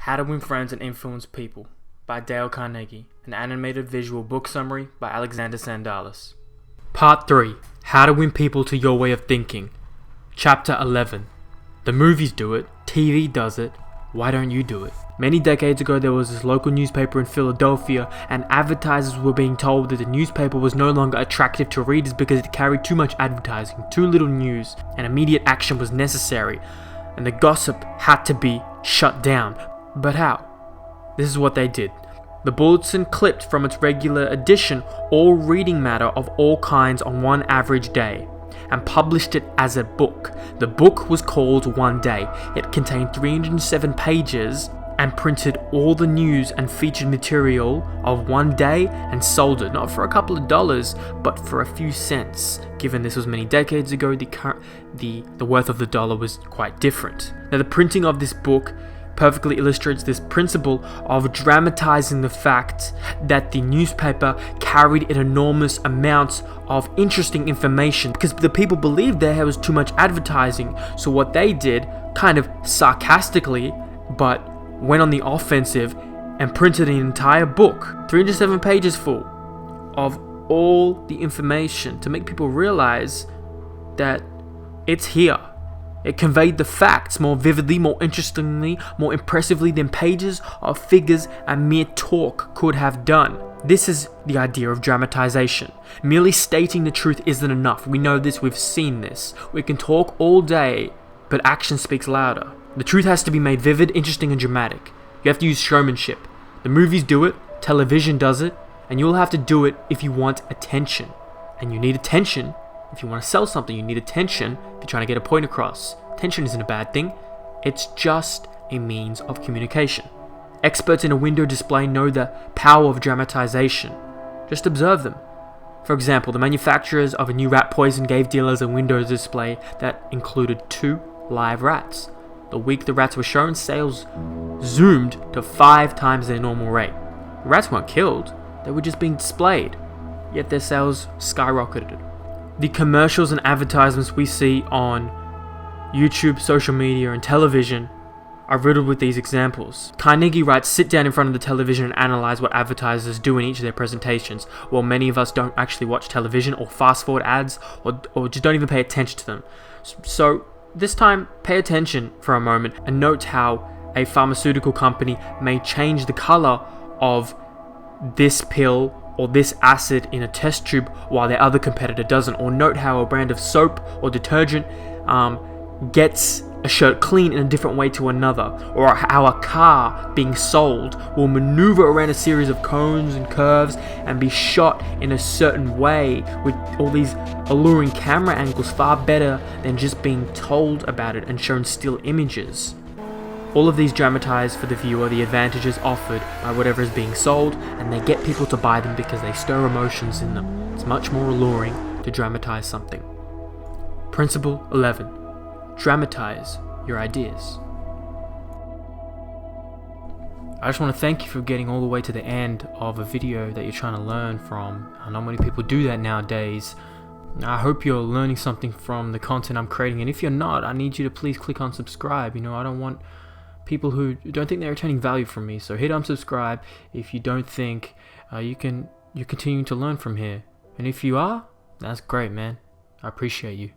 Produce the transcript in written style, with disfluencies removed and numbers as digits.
How to Win Friends and Influence People by Dale Carnegie, an animated visual book summary by Alexander Sandalis. Part 3. How to Win People to Your Way of Thinking. Chapter 11. The movies do it, TV does it, why don't you do it? Many decades ago there was this local newspaper in Philadelphia, and advertisers were being told that the newspaper was no longer attractive to readers because it carried too much advertising, too little news, and immediate action was necessary, and the gossip had to be shut down. But how? This is what they did. The bulletin clipped from its regular edition all reading matter of all kinds on one average day, and published it as a book. The book was called One Day. It contained 307 pages and printed all the news and featured material of one day and sold it, not for a couple of dollars, but for a few cents. Given this was many decades ago, the worth of the dollar was quite different. Now, the printing of this book perfectly illustrates this principle of dramatizing the fact that the newspaper carried an enormous amount of interesting information because the people believed there was too much advertising. So what they did, kind of sarcastically, but went on the offensive and printed an entire book, 307 pages full of all the information to make people realize that it's here. It conveyed the facts more vividly, more interestingly, more impressively than pages of figures and mere talk could have done. This is the idea of dramatization. Merely stating the truth isn't enough. We know this, we've seen this. We can talk all day, but action speaks louder. The truth has to be made vivid, interesting, and dramatic. You have to use showmanship. The movies do it, television does it, and you'll have to do it if you want attention. And you need attention. If you want to sell something, you need attention if you're trying to get a point across. Attention isn't a bad thing. It's just a means of communication. Experts in a window display know the power of dramatization. Just observe them. For example, the manufacturers of a new rat poison gave dealers a window display that included 2 live rats. The week the rats were shown, sales zoomed to 5 times their normal rate. The rats weren't killed, they were just being displayed, yet their sales skyrocketed. The commercials and advertisements we see on YouTube, social media, and television are riddled with these examples. Carnegie writes, sit down in front of the television and analyze what advertisers do in each of their presentations. While many of us don't actually watch television or fast forward ads or just don't even pay attention to them. So this time, pay attention for a moment and note how a pharmaceutical company may change the color of this pill or this acid in a test tube while their other competitor doesn't. Or note how a brand of soap or detergent gets a shirt clean in a different way to another. Or how a car being sold will maneuver around a series of cones and curves and be shot in a certain way with all these alluring camera angles, far better than just being told about it and shown still images. All of these dramatize for the viewer the advantages offered by whatever is being sold, and they get people to buy them because they stir emotions in them. It's much more alluring to dramatize something. Principle 11. Dramatize your ideas. I just want to thank you for getting all the way to the end of a video that you're trying to learn from. Not many people do that nowadays. I hope you're learning something from the content I'm creating, and if you're not, I need you to please click on subscribe. I don't want people who don't think they're retaining value from me, so hit unsubscribe if you don't think you're continuing to learn from here. And if you are, that's great, man. I appreciate you.